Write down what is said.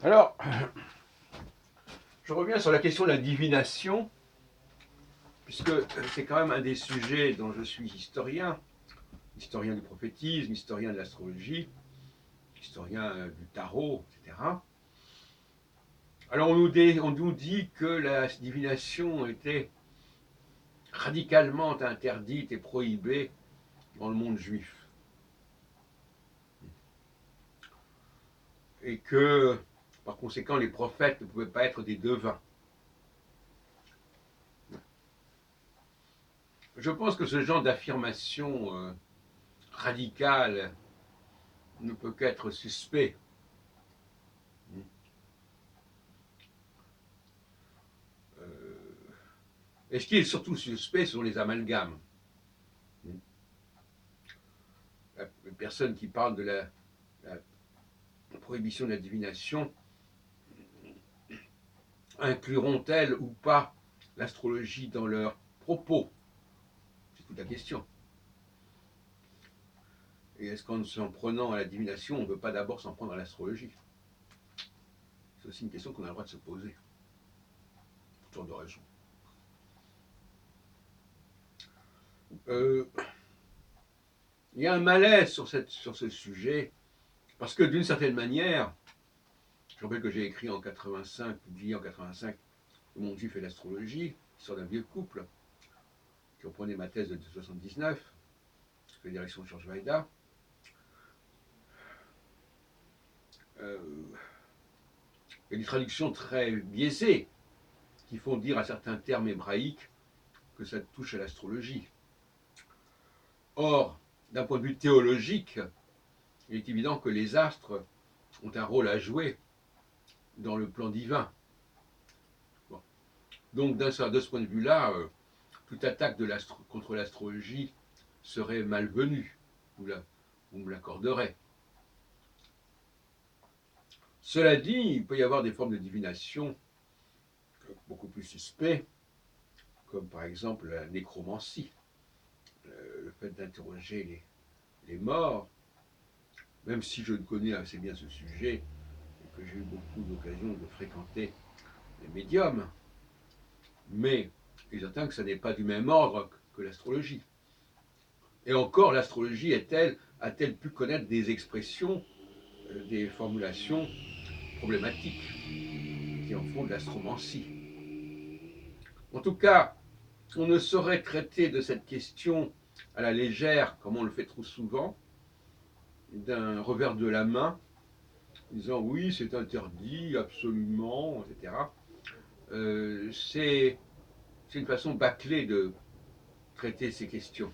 Alors, je reviens sur la question de la divination, puisque c'est quand même un des sujets dont je suis historien du prophétisme, historien de l'astrologie, historien du tarot, etc. Alors on nous dit que la divination était radicalement interdite et prohibée dans le monde juif. Et que, par conséquent, les prophètes ne pouvaient pas être des devins. Je pense que ce genre d'affirmation radicale ne peut qu'être suspect. Et ce qui est surtout suspect, ce sont les amalgames. Les personnes qui parlent de la prohibition de la divination incluront-elles ou pas l'astrologie dans leurs propos? C'est toute la question. Et est-ce qu'en s'en prenant à la divination, on ne peut pas d'abord s'en prendre à l'astrologie? C'est aussi une question qu'on a le droit de se poser. Pour toutes sortes de raisons. Il y a un malaise sur ce sujet, parce que d'une certaine manière, je rappelle que j'ai écrit en 85, publié en 85, Le monde juif et l'astrologie, sur d'un vieux couple, qui reprenait ma thèse de 79, sous la direction de Georges Vaïda. Il y a des traductions très biaisées qui font dire à certains termes hébraïques que ça touche à l'astrologie. Or, d'un point de vue théologique, il est évident que les astres ont un rôle à jouer dans le plan divin. Bon. Donc, de ce point de vue-là, toute attaque contre l'astrologie serait malvenue. Vous me l'accorderez. Cela dit, il peut y avoir des formes de divination beaucoup plus suspectes, comme par exemple la nécromancie, le fait d'interroger les morts, même si je connais assez bien ce sujet et que j'ai eu beaucoup d'occasions de fréquenter les médiums, mais il est certain que ça n'est pas du même ordre que l'astrologie. Et encore, l'astrologie a-t-elle pu connaître des expressions, des formulations problématiques qui en font de l'astromancie? En tout cas, on ne saurait traiter de cette question à la légère, comme on le fait trop souvent, d'un revers de la main, disant oui, c'est interdit, absolument, etc. C'est une façon bâclée de traiter ces questions.